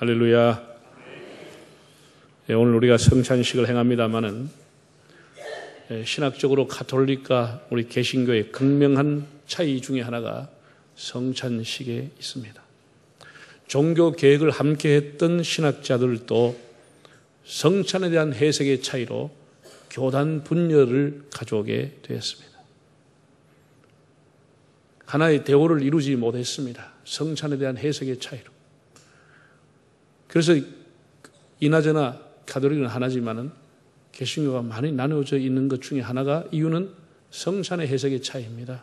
할렐루야. 오늘 우리가 성찬식을 행합니다마는 신학적으로 가톨릭과 우리 개신교의 극명한 차이 중에 하나가 성찬식에 있습니다. 종교 개혁을 함께 했던 신학자들도 성찬에 대한 해석의 차이로 교단 분열을 가져오게 되었습니다. 하나의 대오를 이루지 못했습니다. 성찬에 대한 해석의 차이로. 그래서 이나저나 가톨릭은 하나지만은 개신교가 많이 나누어져 있는 것 중에 하나가 이유는 성찬의 해석의 차이입니다.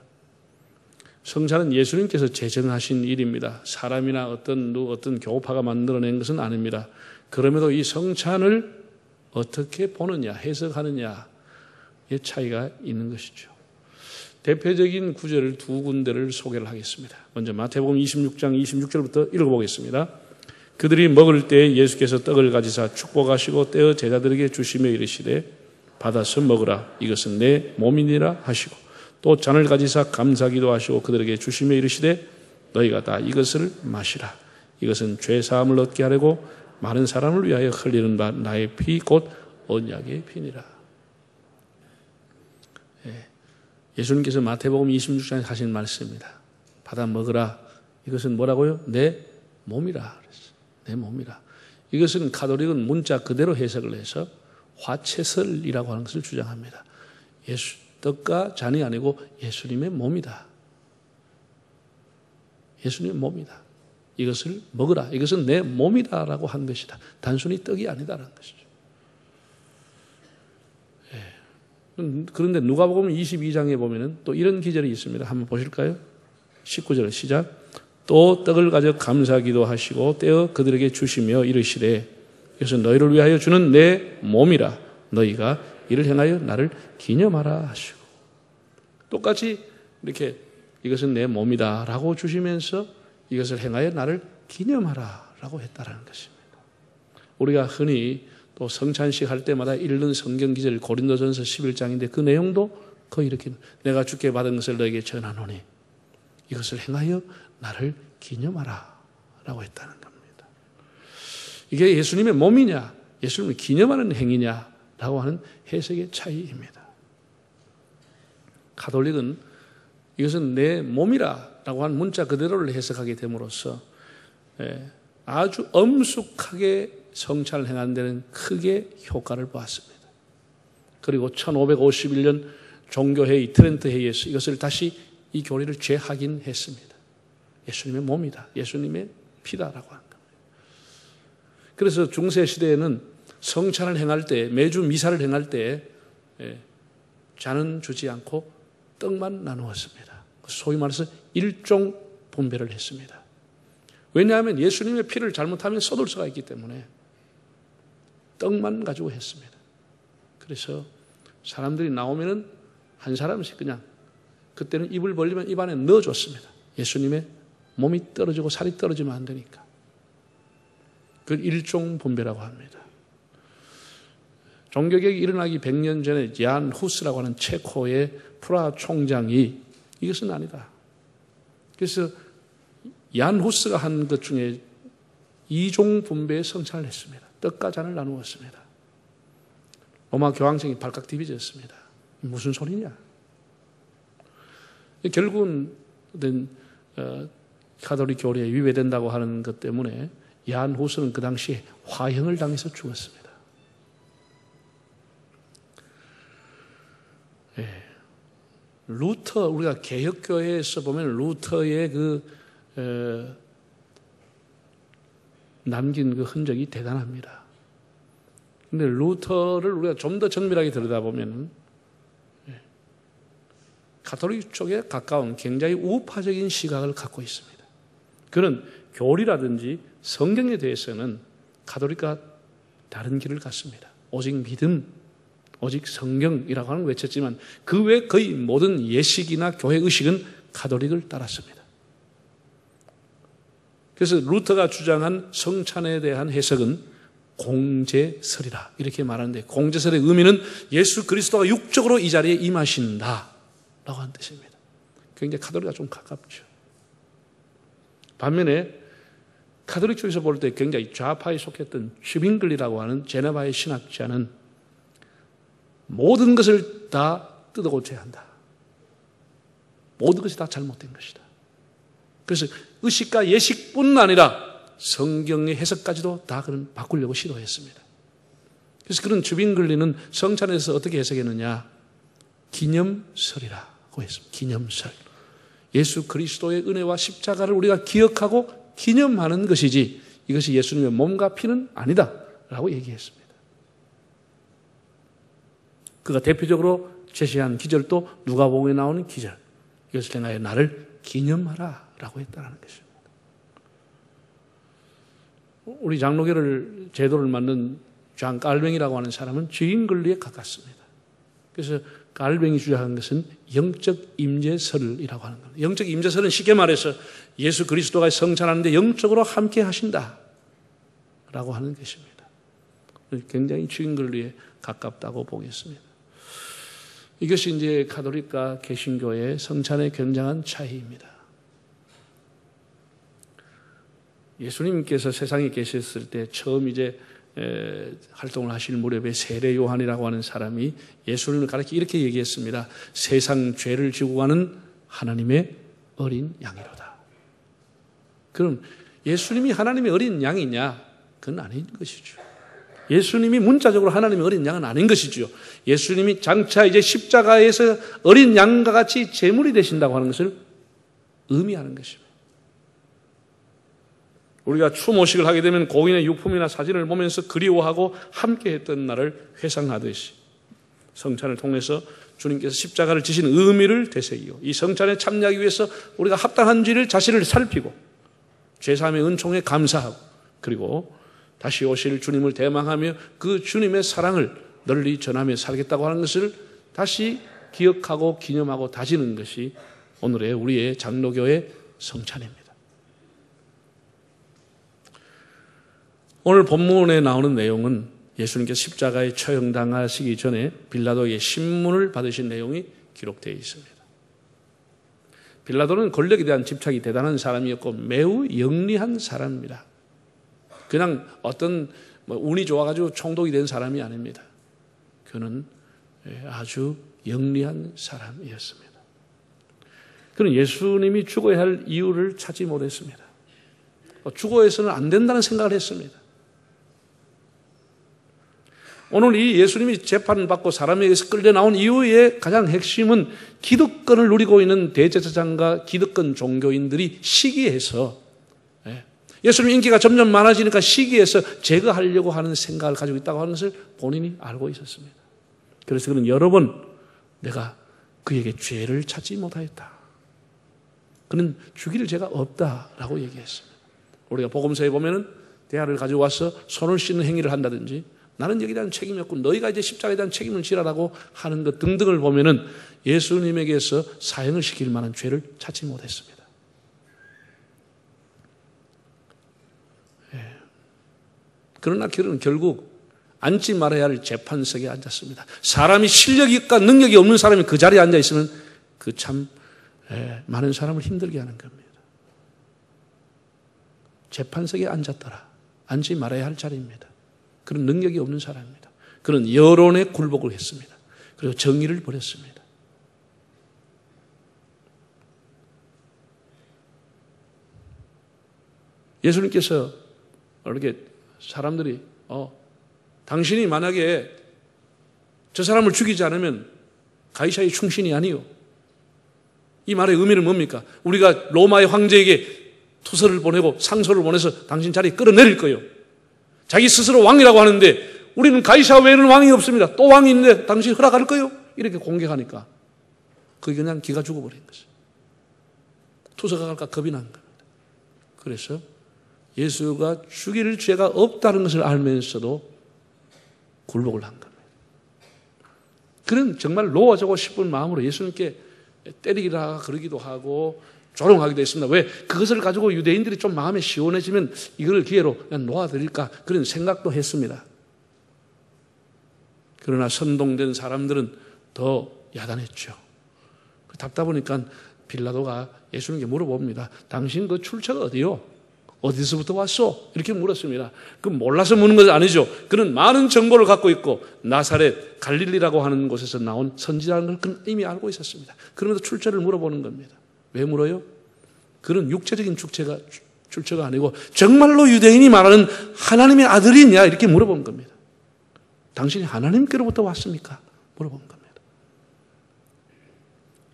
성찬은 예수님께서 제정하신 일입니다. 사람이나 어떤 교파가 만들어낸 것은 아닙니다. 그럼에도 이 성찬을 어떻게 보느냐, 해석하느냐의 차이가 있는 것이죠. 대표적인 구절을 두 군데를 소개를 하겠습니다. 먼저 마태복음 26장 26절부터 읽어보겠습니다. 그들이 먹을 때 예수께서 떡을 가지사 축복하시고 떼어 제자들에게 주시며 이르시되 받아서 먹으라 이것은 내 몸이니라 하시고 또 잔을 가지사 감사기도 하시고 그들에게 주시며 이르시되 너희가 다 이것을 마시라 이것은 죄 사함을 얻게 하려고 많은 사람을 위하여 흘리는 바 나의 피 곧 언약의 피니라. 예수님께서 마태복음 26장에 하신 말씀입니다. 받아 먹으라 이것은 뭐라고요? 내 몸이라. 내 몸이라. 이것은 가톨릭은 문자 그대로 해석을 해서 화채설이라고 하는 것을 주장합니다. 떡과 잔이 아니고 예수님의 몸이다. 예수님의 몸이다. 이것을 먹으라. 이것은 내 몸이다라고 한 것이다. 단순히 떡이 아니다라는 것이죠. 그런데 누가복음 22장에 보면은 또 이런 기절이 있습니다. 한번 보실까요? 19절 시작. 또 떡을 가져 감사기도 하시고 떼어 그들에게 주시며 이르시되 이것은 너희를 위하여 주는 내 몸이라 너희가 이를 행하여 나를 기념하라 하시고 똑같이 이렇게 이것은 내 몸이다 라고 주시면서 이것을 행하여 나를 기념하라 라고 했다라는 것입니다. 우리가 흔히 또 성찬식 할 때마다 읽는 성경 기절 고린도전서 11장인데 그 내용도 거의 이렇게 내가 주께 받은 것을 너에게 전하노니 이것을 행하여 나를 기념하라 라고 했다는 겁니다. 이게 예수님의 몸이냐 예수님을 기념하는 행위냐 라고 하는 해석의 차이입니다. 가톨릭은 이것은 내 몸이라 라고 하는 문자 그대로를 해석하게 됨으로써 아주 엄숙하게 성찬을 행하는 데는 크게 효과를 보았습니다. 그리고 1551년 종교회의 트렌트 회의에서 이것을 다시 이 교리를 재확인했습니다. 예수님의 몸이다. 예수님의 피다라고 하는 겁니다. 그래서 중세시대에는 성찬을 행할 때 매주 미사를 행할 때 잔은 주지 않고 떡만 나누었습니다. 소위 말해서 일종 분배를 했습니다. 왜냐하면 예수님의 피를 잘못하면 쏟을 수가 있기 때문에 떡만 가지고 했습니다. 그래서 사람들이 나오면은 한 사람씩 그냥 그때는 입을 벌리면 입 안에 넣어줬습니다. 예수님의 몸이 떨어지고 살이 떨어지면 안 되니까. 그걸 일종 분배라고 합니다. 종교개혁이 일어나기 100년 전에 얀 후스라고 하는 체코의 프라하 총장이 이것은 아니다. 그래서 얀 후스가 한 것 중에 이종 분배의 성찬을 했습니다. 떡과 잔을 나누었습니다. 로마 교황청이 발칵 뒤집어졌습니다. 무슨 소리냐? 결국은 가톨릭 교리에 위배된다고 하는 것 때문에 얀 후스는 그 당시에 화형을 당해서 죽었습니다. 루터, 우리가 개혁교회에서 보면 루터의 남긴 그 흔적이 대단합니다. 근데 루터를 우리가 좀 더 정밀하게 들여다보면 가톨릭 쪽에 가까운 굉장히 우파적인 시각을 갖고 있습니다. 그는 교리라든지 성경에 대해서는 가톨릭과 다른 길을 갔습니다. 오직 믿음, 오직 성경이라고 하는 걸 외쳤지만 그 외 거의 모든 예식이나 교회 의식은 가톨릭을 따랐습니다. 그래서 루터가 주장한 성찬에 대한 해석은 공제설이다 이렇게 말하는데 공제설의 의미는 예수 그리스도가 육적으로 이 자리에 임하신다 라고 하는 뜻입니다. 굉장히 가톨릭과 좀 가깝죠. 반면에 가톨릭 쪽에서 볼 때 굉장히 좌파에 속했던 쥐빙글리라고 하는 제네바의 신학자는 모든 것을 다 뜯어고쳐야 한다. 모든 것이 다 잘못된 것이다. 그래서 의식과 예식뿐 아니라 성경의 해석까지도 다 그런 바꾸려고 시도했습니다. 그래서 그런 쥐빙글리는 성찬에서 어떻게 해석했느냐? 기념설이라고 했습니다. 기념설. 예수 그리스도의 은혜와 십자가를 우리가 기억하고 기념하는 것이지 이것이 예수님의 몸과 피는 아니다 라고 얘기했습니다. 그가 대표적으로 제시한 기절도 누가복음에 나오는 기절. 이것을 행하여 나를 기념하라 라고 했다는 것입니다. 우리 장로교를 제도를 만든 존 깔뱅이라고 하는 사람은 쥐빙글리에 가깝습니다. 그래서 깔뱅이 주장한 것은 영적 임재설이라고 하는 겁니다. 영적 임재설은 쉽게 말해서 예수 그리스도가 성찬하는데 영적으로 함께 하신다 라고 하는 것입니다. 굉장히 쥐빙글리에 가깝다고 보겠습니다. 이것이 이제 가톨릭과 개신교의 성찬의 굉장한 차이입니다. 예수님께서 세상에 계셨을 때 처음 이제 활동을 하실 무렵에 세례 요한이라고 하는 사람이 예수님을 가르쳐 이렇게 얘기했습니다. 세상 죄를 지고 가는 하나님의 어린 양이로다. 그럼 예수님이 하나님의 어린 양이냐? 그건 아닌 것이죠. 예수님이 문자적으로 하나님의 어린 양은 아닌 것이죠. 예수님이 장차 이제 십자가에서 어린 양과 같이 제물이 되신다고 하는 것을 의미하는 것입니다. 우리가 추모식을 하게 되면 고인의 유품이나 사진을 보면서 그리워하고 함께 했던 날을 회상하듯이 성찬을 통해서 주님께서 십자가를 지신 의미를 되새기고 이 성찬에 참여하기 위해서 우리가 합당한지를 자신을 살피고 죄사함의 은총에 감사하고 그리고 다시 오실 주님을 대망하며 그 주님의 사랑을 널리 전하며 살겠다고 하는 것을 다시 기억하고 기념하고 다지는 것이 오늘의 우리의 장로교의 성찬입니다. 오늘 본문에 나오는 내용은 예수님께서 십자가에 처형당하시기 전에 빌라도의 신문을 받으신 내용이 기록되어 있습니다. 빌라도는 권력에 대한 집착이 대단한 사람이었고 매우 영리한 사람입니다. 그냥 어떤 운이 좋아가지고 총독이 된 사람이 아닙니다. 그는 아주 영리한 사람이었습니다. 그는 예수님이 죽어야 할 이유를 찾지 못했습니다. 죽어서는 안 된다는 생각을 했습니다. 오늘 이 예수님이 재판을 받고 사람에게서 끌려 나온 이유의 가장 핵심은 기득권을 누리고 있는 대제사장과 기득권 종교인들이 시기해서 예수님 인기가 점점 많아지니까 시기해서 제거하려고 하는 생각을 가지고 있다고 하는 것을 본인이 알고 있었습니다. 그래서 그는 여러 번 내가 그에게 죄를 찾지 못하였다. 그는 죽일 죄가 없다라고 얘기했습니다. 우리가 복음서에 보면은 대화를 가지고 와서 손을 씻는 행위를 한다든지 나는 여기에 대한 책임이 없고 너희가 이제 십자가에 대한 책임을 지라라고 하는 것 등등을 보면은 예수님에게서 사형을 시킬 만한 죄를 찾지 못했습니다. 그러나 그는 결국 앉지 말아야 할 재판석에 앉았습니다. 사람이 실력과 능력이 없는 사람이 그 자리에 앉아 있으면 그 참 많은 사람을 힘들게 하는 겁니다. 재판석에 앉았더라. 앉지 말아야 할 자리입니다. 그런 능력이 없는 사람입니다. 그는 여론에 굴복을 했습니다. 그리고 정의를 버렸습니다. 예수님께서 이렇게 사람들이 당신이 만약에 저 사람을 죽이지 않으면 가이사의 충신이 아니요. 이 말의 의미는 뭡니까? 우리가 로마의 황제에게 투서를 보내고 상소를 보내서 당신 자리에 끌어내릴 거예요. 자기 스스로 왕이라고 하는데 우리는 가이사 외에는 왕이 없습니다. 또 왕이 있는데 당신 허락할 거예요? 이렇게 공격하니까 그게 그냥 기가 죽어버린 것이에요. 투서가 갈까 겁이 난 겁니다. 그래서 예수가 죽일 죄가 없다는 것을 알면서도 굴복을 한 겁니다. 그는 정말 놓아주고 싶은 마음으로 예수님께 때리기라 그러기도 하고 조롱하기도 했습니다. 왜? 그것을 가지고 유대인들이 좀 마음이 시원해지면 이걸 기회로 그냥 놓아드릴까 그런 생각도 했습니다. 그러나 선동된 사람들은 더 야단했죠. 답답하니까 빌라도가 예수님께 물어봅니다. 당신 그 출처가 어디요? 어디서부터 왔소? 이렇게 물었습니다. 그 몰라서 묻는 것은 아니죠. 그는 많은 정보를 갖고 있고 나사렛, 갈릴리라고 하는 곳에서 나온 선지자라는 걸 그는 이미 알고 있었습니다. 그러면서 출처를 물어보는 겁니다. 왜 물어요? 그는 육체적인 출처가 아니고 정말로 유대인이 말하는 하나님의 아들이냐 이렇게 물어본 겁니다. 당신이 하나님께로부터 왔습니까? 물어본 겁니다.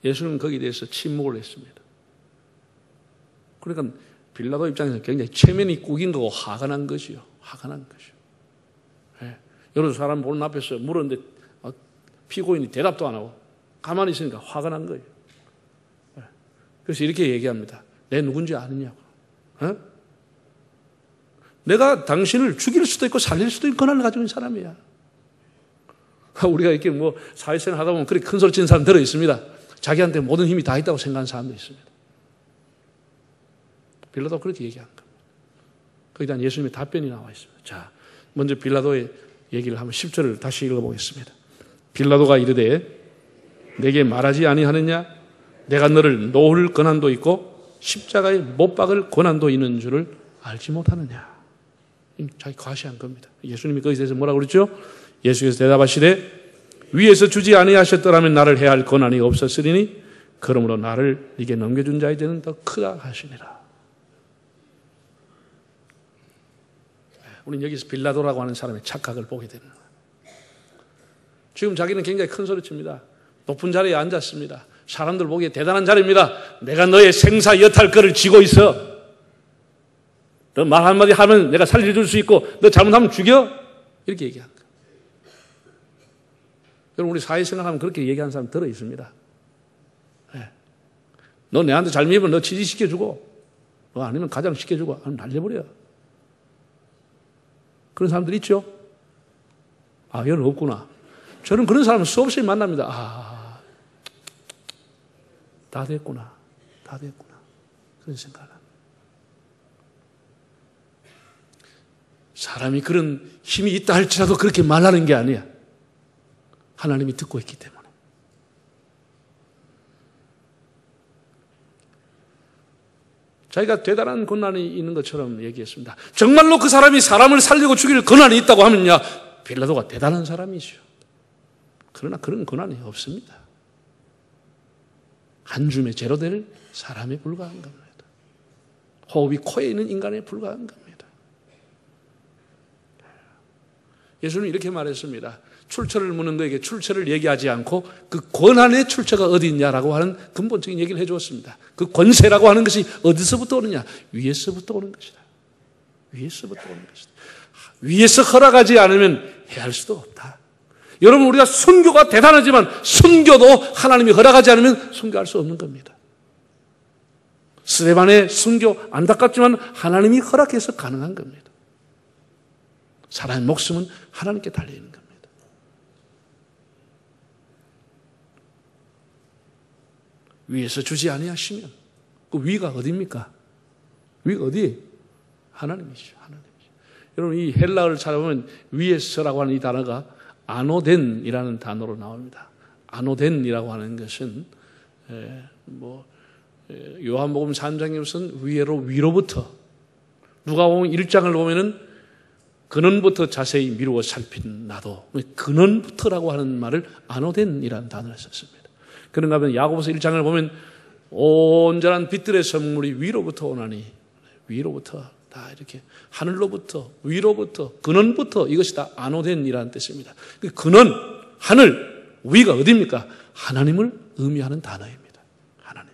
예수는 거기에 대해서 침묵을 했습니다. 그러니까 빌라도 입장에서 굉장히 체면이 꾸긴 거고 화가 난 거지요. 화가 난 거죠. 예. 여러 사람 보는 앞에서 물었는데 피고인이 대답도 안 하고 가만히 있으니까 화가 난 거예요. 예. 그래서 이렇게 얘기합니다. 내 누군지 아느냐고. 예? 내가 당신을 죽일 수도 있고 살릴 수도 있는 권한을 가지고 있는 사람이야. 우리가 이렇게 뭐 사회생활 하다 보면 그렇게 큰 소리 치는 사람 들어 있습니다. 자기한테 모든 힘이 다 있다고 생각하는 사람도 있습니다. 빌라도가 그렇게 얘기한 겁니다. 거기에 대한 예수님의 답변이 나와 있습니다. 자, 먼저 빌라도의 얘기를 한번 10절을 다시 읽어보겠습니다. 빌라도가 이르되 내게 말하지 아니하느냐? 내가 너를 놓을 권한도 있고 십자가에 못 박을 권한도 있는 줄을 알지 못하느냐? 자기 과시한 겁니다. 예수님이 거기에 대해서 뭐라고 그랬죠? 예수께서 대답하시되 위에서 주지 아니하셨더라면 나를 해야 할 권한이 없었으리니 그러므로 나를 네게 넘겨준 자의 죄는 더 크다 하시니라. 우리는 여기서 빌라도라고 하는 사람의 착각을 보게 되는 거예요. 지금 자기는 굉장히 큰 소리칩니다. 높은 자리에 앉았습니다. 사람들 보기에 대단한 자리입니다. 내가 너의 생사 여탈 거를 쥐고 있어. 너 말 한마디 하면 내가 살려줄 수 있고 너 잘못하면 죽여? 이렇게 얘기한 거예요. 여러분 우리 사회생활하면 그렇게 얘기하는 사람 들어 있습니다. 네. 너 내한테 잘못하면 너 취직시켜주고 너 아니면 가장시켜주고 날려버려. 그런 사람들 있죠? 아, 여는 없구나. 저는 그런 사람은 수없이 만납니다. 아, 다 됐구나. 다 됐구나. 그런 생각을 합니다. 사람이 그런 힘이 있다 할지라도 그렇게 말하는 게 아니야. 하나님이 듣고 있기 때문에. 자기가 대단한 권한이 있는 것처럼 얘기했습니다. 정말로 그 사람이 사람을 살리고 죽일 권한이 있다고 하면야 빌라도가 대단한 사람이죠. 그러나 그런 권한이 없습니다. 한 줌의 재로 될 사람에 불과한 겁니다. 호흡이 코에 있는 인간에 불과한 겁니다. 예수님은 이렇게 말했습니다. 출처를 묻는 거에게 출처를 얘기하지 않고 그 권한의 출처가 어디 있냐라고 하는 근본적인 얘기를 해주었습니다. 그 권세라고 하는 것이 어디서부터 오느냐? 위에서부터 오는 것이다. 위에서부터 오는 것이다. 위에서 허락하지 않으면 해할 수도 없다. 여러분 우리가 순교가 대단하지만 순교도 하나님이 허락하지 않으면 순교할 수 없는 겁니다. 스데반의 순교 안타깝지만 하나님이 허락해서 가능한 겁니다. 사람의 목숨은 하나님께 달려있는 겁니다. 위에서 주지 아니하시면 그 위가 어디입니까? 위가 어디? 하나님이시죠. 하나님이시죠. 여러분 이 헬라어를 찾아보면 위에서라고 하는 이 단어가 아노덴이라는 단어로 나옵니다. 아노덴이라고 하는 것은 요한복음 3장에서는 위로부터 누가복음 1장을 보면은 근원부터 자세히 미루어 살핀 나도 근원부터라고 하는 말을 아노덴이라는 단어를 썼습니다. 그런가 하면 야고보서 1장을 보면 온전한 빛들의 선물이 위로부터 오나니 위로부터 다 이렇게 하늘로부터 위로부터 근원부터 이것이 다 아노덴이라는 뜻입니다. 그 근원, 하늘, 위가 어디입니까? 하나님을 의미하는 단어입니다. 하나님.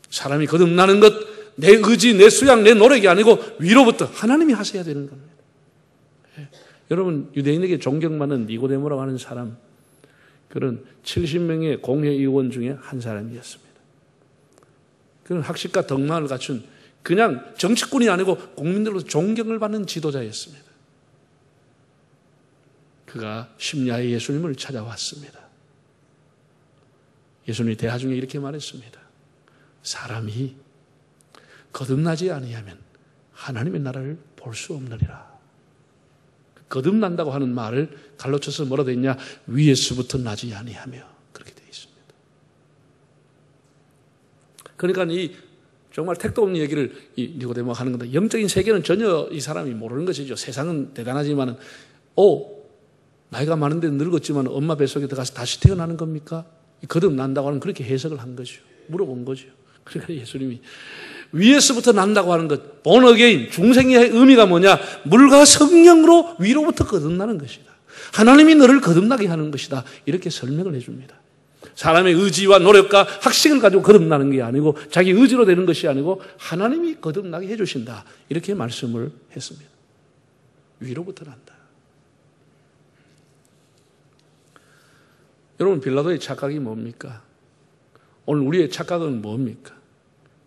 사람이 거듭나는 것, 내 의지, 내 수양, 내 노력이 아니고 위로부터 하나님이 하셔야 되는 겁니다. 예. 여러분 유대인에게 존경받는 니고데모라고 하는 사람 그런 70명의 공회의원 중에 한 사람이었습니다. 그런 학식과 덕망을 갖춘 그냥 정치꾼이 아니고 국민들로부터 존경을 받는 지도자였습니다. 그가 심야에 예수님을 찾아왔습니다. 예수님이 대화 중에 이렇게 말했습니다. 사람이 거듭나지 아니하면 하나님의 나라를 볼 수 없느니라. 거듭난다고 하는 말을 갈로 쳐서 뭐라 되어 있냐? 위에서부터 나지 아니하며 그렇게 되어 있습니다. 그러니까 이 정말 택도 없는 얘기를 니고데모가 하는 건데, 영적인 세계는 전혀 이 사람이 모르는 것이죠. 세상은 대단하지만은, 나이가 많은데 늙었지만 엄마 뱃속에 들어가서 다시 태어나는 겁니까? 거듭난다고 하는 그렇게 해석을 한 거죠. 물어본 거죠. 그러니까 예수님이 위에서부터 난다고 하는 것, born again, 중생의 의미가 뭐냐? 물과 성령으로 위로부터 거듭나는 것이다. 하나님이 너를 거듭나게 하는 것이다. 이렇게 설명을 해줍니다. 사람의 의지와 노력과 학식을 가지고 거듭나는 게 아니고 자기 의지로 되는 것이 아니고 하나님이 거듭나게 해주신다. 이렇게 말씀을 했습니다. 위로부터 난다. 여러분, 빌라도의 착각이 뭡니까? 오늘 우리의 착각은 뭡니까?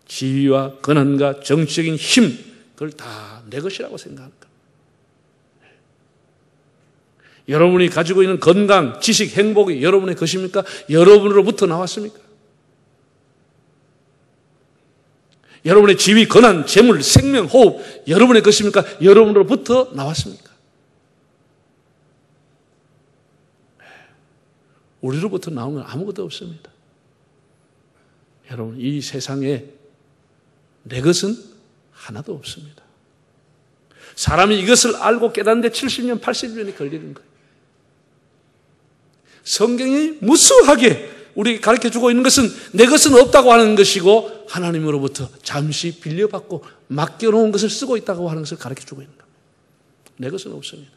지위와 권한과 정치적인 힘, 그걸 다 내 것이라고 생각하는 것. 여러분이 가지고 있는 건강, 지식, 행복이 여러분의 것입니까? 여러분으로부터 나왔습니까? 여러분의 지위, 권한, 재물, 생명, 호흡, 여러분의 것입니까? 여러분으로부터 나왔습니까? 우리로부터 나온 건 아무것도 없습니다. 여러분, 이 세상에 내 것은 하나도 없습니다. 사람이 이것을 알고 깨닫는데 70년, 80년이 걸리는 거예요. 성경이 무수하게 우리에게 가르쳐주고 있는 것은 내 것은 없다고 하는 것이고 하나님으로부터 잠시 빌려받고 맡겨놓은 것을 쓰고 있다고 하는 것을 가르쳐주고 있는 겁니다. 내 것은 없습니다.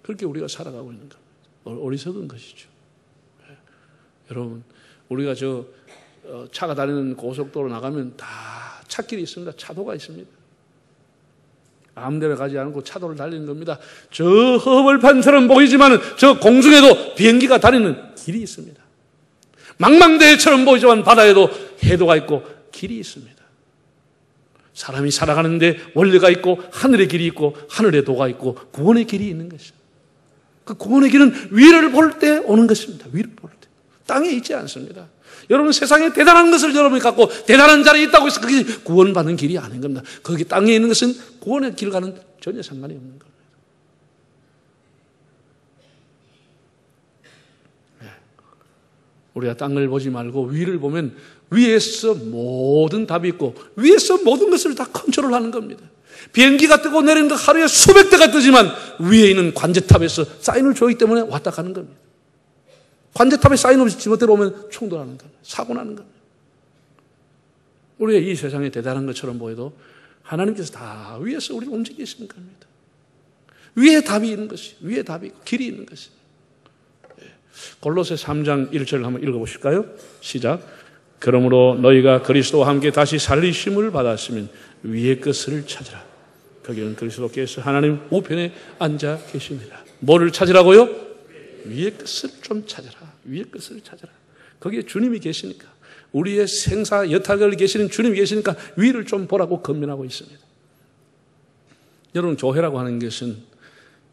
그렇게 우리가 살아가고 있는 겁니다. 어리석은 것이죠. 여러분, 우리가 차가 다니는 고속도로 나가면 다 찻길이 있습니다. 차도가 있습니다. 아무데나 가지 않고 차도를 달리는 겁니다. 저 허벌판처럼 보이지만 저 공중에도 비행기가 다니는 길이 있습니다. 망망대해처럼 보이지만 바다에도 해도가 있고 길이 있습니다. 사람이 살아가는데 원리가 있고 하늘의 길이 있고 하늘의 도가 있고 구원의 길이 있는 것입니다. 그 구원의 길은 위를 볼 때 오는 것입니다. 위를 볼 때. 땅에 있지 않습니다. 여러분, 세상에 대단한 것을 여러분이 갖고 대단한 자리에 있다고 해서 그게 구원받는 길이 아닌 겁니다. 거기 땅에 있는 것은 구원의 길과는 전혀 상관이 없는 겁니다. 우리가 땅을 보지 말고 위를 보면 위에서 모든 답이 있고 위에서 모든 것을 다 컨트롤하는 겁니다. 비행기가 뜨고 내리는 거 하루에 수백 대가 뜨지만 위에 있는 관제탑에서 사인을 주기 때문에 왔다 가는 겁니다. 관제탑에 사인 없이 지멋대로 오면 충돌하는 겁니다. 사고 나는 겁니다. 우리가 이 세상에 대단한 것처럼 보여도 하나님께서 다 위에서 우리를 움직이시는 겁니다. 위에 답이 있는 것이, 위에 답이 있고 길이 있는 것입니다. 골로새 3장 1절을 한번 읽어보실까요? 시작. 그러므로 너희가 그리스도와 함께 다시 살리심을 받았으면 위의 것을 찾으라. 거기는 그리스도께서 하나님 우편에 앉아 계십니다. 뭐를 찾으라고요? 위의 것을 좀 찾아라. 위의 것을 찾아라. 거기에 주님이 계시니까, 우리의 생사 여타를 계시는 주님이 계시니까 위를 좀 보라고 권면하고 있습니다. 여러분, 교회라고 하는 것은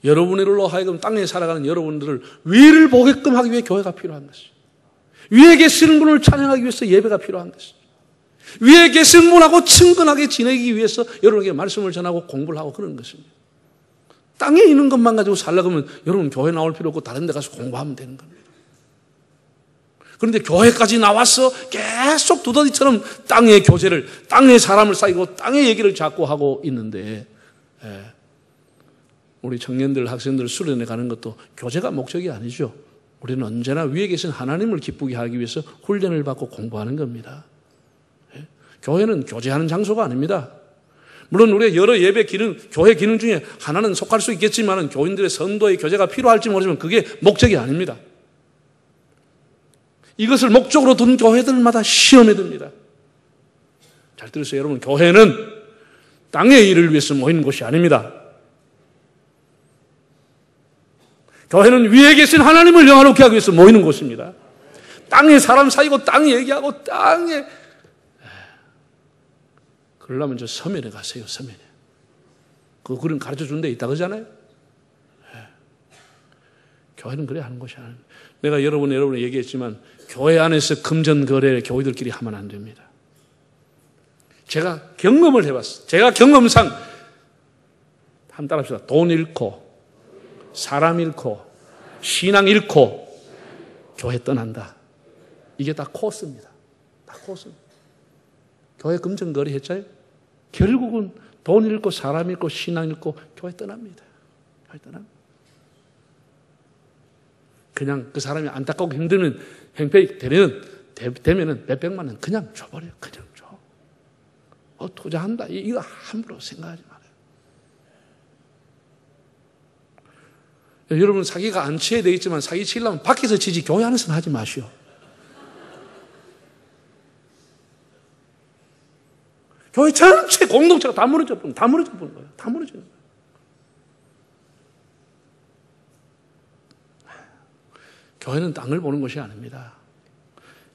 여러분으로 하여금 땅에 살아가는 여러분들을 위를 보게끔 하기 위해 교회가 필요한 것이죠. 위에 계시는 분을 찬양하기 위해서 예배가 필요한 것이죠. 위에 계신 분하고 친근하게 지내기 위해서 여러분에게 말씀을 전하고 공부를 하고 그러는 것입니다. 땅에 있는 것만 가지고 살려고 하면 여러분 교회 나올 필요 없고 다른 데 가서 공부하면 되는 겁니다. 그런데 교회까지 나와서 계속 두더지처럼 땅의 교제를, 땅의 사람을 사귀고 땅의 얘기를 자꾸 하고 있는데, 우리 청년들, 학생들 수련회 가는 것도 교제가 목적이 아니죠. 우리는 언제나 위에 계신 하나님을 기쁘게 하기 위해서 훈련을 받고 공부하는 겁니다. 교회는 교제하는 장소가 아닙니다. 물론 우리의 여러 예배 기능, 교회 기능 중에 하나는 속할 수 있겠지만 교인들의 선도의 교제가 필요할지 모르지만 그게 목적이 아닙니다. 이것을 목적으로 둔 교회들마다 시험에 듭니다. 잘 들으세요, 여러분. 교회는 땅의 일을 위해서 모이는 곳이 아닙니다. 교회는 위에 계신 하나님을 영화롭게 하기 위해서 모이는 곳입니다. 땅에 사람 사이고 땅 얘기하고 땅에, 그러려면 저 서면에 가세요. 서면에. 그 글은 가르쳐준 데 있다 그러잖아요. 교회는 그래 하는 것이 아닙니다. 내가 여러분에 얘기했지만 교회 안에서 금전거래를 교회들끼리 하면 안 됩니다. 제가 경험을 해봤어요. 제가 경험상 한번 따라합시다. 돈 잃고 사람 잃고 신앙 잃고 교회 떠난다. 이게 다 코스입니다. 다 코스. 교회 금전거래 했잖아요. 결국은 돈 잃고 사람 잃고 신앙 잃고 교회 떠납니다. 교회 떠납니다. 그냥 그 사람이 안타깝고 힘들면 행패 되면은 몇백만 원 그냥 줘버려요. 그냥 줘. 투자한다. 이거 함부로 생각하지 말아요. 여러분 사기가 안 치야 되겠지만 사기 치려면 밖에서 치지 교회 안에서는 하지 마시오. 교회 전체 공동체가 다 무너져 버린 거예요. 다 무너지는 거예요. 교회는 땅을 보는 것이 아닙니다.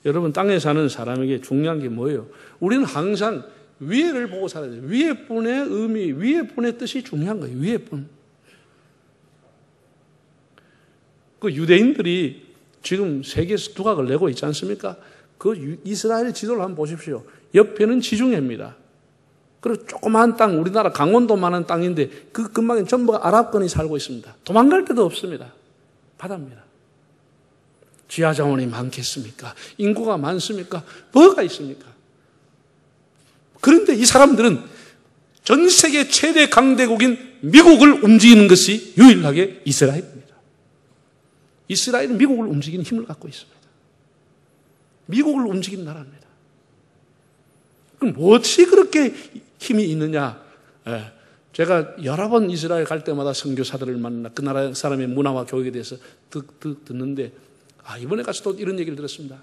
여러분 땅에 사는 사람에게 중요한 게 뭐예요? 우리는 항상 위에를 보고 살아야 돼요. 위에 분의 의미, 위에 분의 뜻이 중요한 거예요. 위에 분. 그 유대인들이 지금 세계에서 두각을 내고 있지 않습니까? 그 이스라엘 지도를 한번 보십시오. 옆에는 지중해입니다. 그리고 조그마한 땅, 우리나라 강원도만한 땅인데 그 근방에 전부 아랍권이 살고 있습니다. 도망갈 데도 없습니다. 바다입니다. 지하자원이 많겠습니까? 인구가 많습니까? 뭐가 있습니까? 그런데 이 사람들은 전 세계 최대 강대국인 미국을 움직이는 것이 유일하게 이스라엘입니다. 이스라엘은 미국을 움직이는 힘을 갖고 있습니다. 미국을 움직이는 나라입니다. 그럼 무엇이 그렇게 힘이 있느냐? 제가 여러 번 이스라엘 갈 때마다 선교사들을 만나 그 나라 사람의 문화와 교육에 대해서 듣는데 이번에 가서 또 이런 얘기를 들었습니다.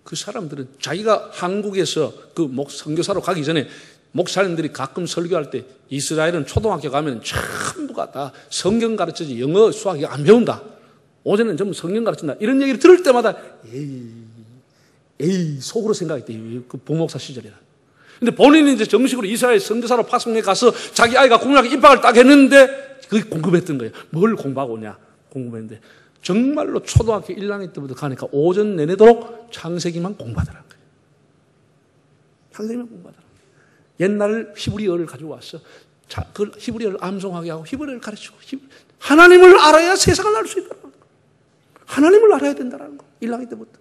그 사람들은 자기가 한국에서 그 선교사로 가기 전에 목사님들이 가끔 설교할 때 이스라엘은 초등학교 가면 전부가 다 성경 가르치지 영어 수학 안 배운다. 오전에는 전부 성경 가르친다. 이런 얘기를 들을 때마다 에이 속으로 생각했대. 그 부목사 시절이라. 근데 본인이 이제 정식으로 이스라엘 선교사로 파송해 가서 자기 아이가 국민학교 입학을 딱 했는데 그게 궁금했던 거예요. 뭘 공부하고 오냐 궁금했는데 정말로 초등학교 1학년 때부터 가니까 오전 내내도록 창세기만 공부하더라는 거예요. 창세기만 공부하더라는 거예요. 옛날 히브리어를 가지고 왔어. 그 히브리어를 암송하게 하고 히브리어를 가르치고 하나님을 알아야 세상을 알 수 있다는 거예요. 하나님을 알아야 된다는 거예요. 1학년 때부터.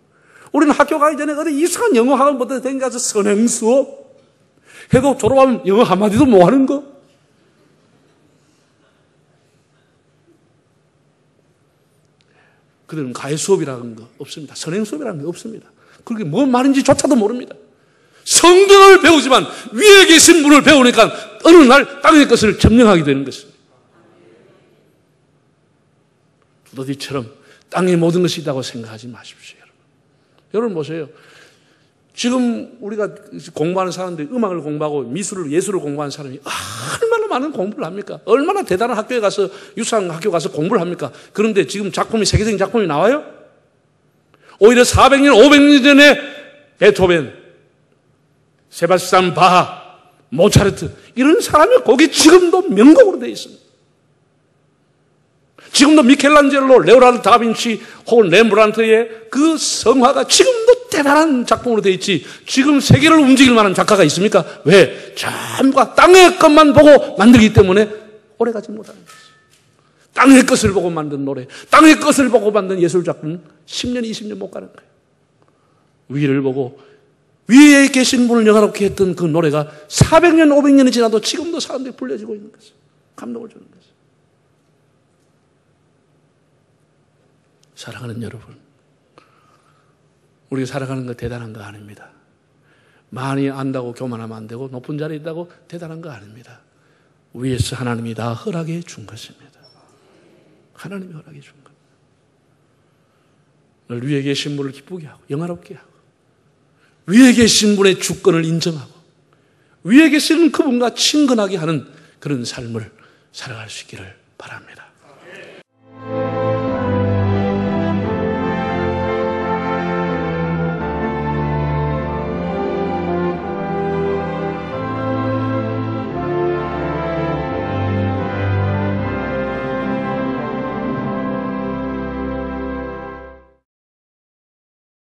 우리는 학교 가기 전에 어디 이상한 영어 학원부터 댕겨서 선행 수업 해도 졸업하면 영어 한마디도 못 하는 거. 그들은 가해 수업이라는 거 없습니다. 선행 수업이라는 게 없습니다. 그게 뭔 말인지조차도 모릅니다. 성경을 배우지만 위에 계신 분을 배우니까 어느 날 땅의 것을 점령하게 되는 것입니다. 두더지처럼 땅에 모든 것이 있다고 생각하지 마십시오. 여러분 보세요. 지금 우리가 공부하는 사람들이 음악을 공부하고 미술을 예술을 공부하는 사람이 얼마나 많은 공부를 합니까? 얼마나 대단한 학교에 가서 유사한 학교 가서 공부를 합니까? 그런데 지금 작품이 세계적인 작품이 나와요? 오히려 400년, 500년 전에 베토벤, 세바스찬 바하, 모차르트 이런 사람의 곡이 지금도 명곡으로 되어 있습니다. 지금도 미켈란젤로, 레오나르도 다빈치 혹은 렘브란트의 그 성화가 지금도 대단한 작품으로 되어 있지 지금 세계를 움직일 만한 작가가 있습니까? 왜? 전부가 땅의 것만 보고 만들기 때문에 오래가지 못하는 거죠. 땅의 것을 보고 만든 노래, 땅의 것을 보고 만든 예술작품 10년, 20년 못 가는 거예요. 위를 보고 위에 계신 분을 영화롭게 했던 그 노래가 400년, 500년이 지나도 지금도 사람들이 불려지고 있는 거죠. 감동을 주는 거죠. 사랑하는 여러분, 우리가 살아가는 거 대단한 거 아닙니다. 많이 안다고 교만하면 안 되고 높은 자리에 있다고 대단한 거 아닙니다. 위에서 하나님이 다 허락해 준 것입니다. 하나님이 허락해 준 겁니다. 늘 위에 계신 분을 기쁘게 하고 영화롭게 하고 위에 계신 분의 주권을 인정하고 위에 계시는 그분과 친근하게 하는 그런 삶을 살아갈 수 있기를 바랍니다.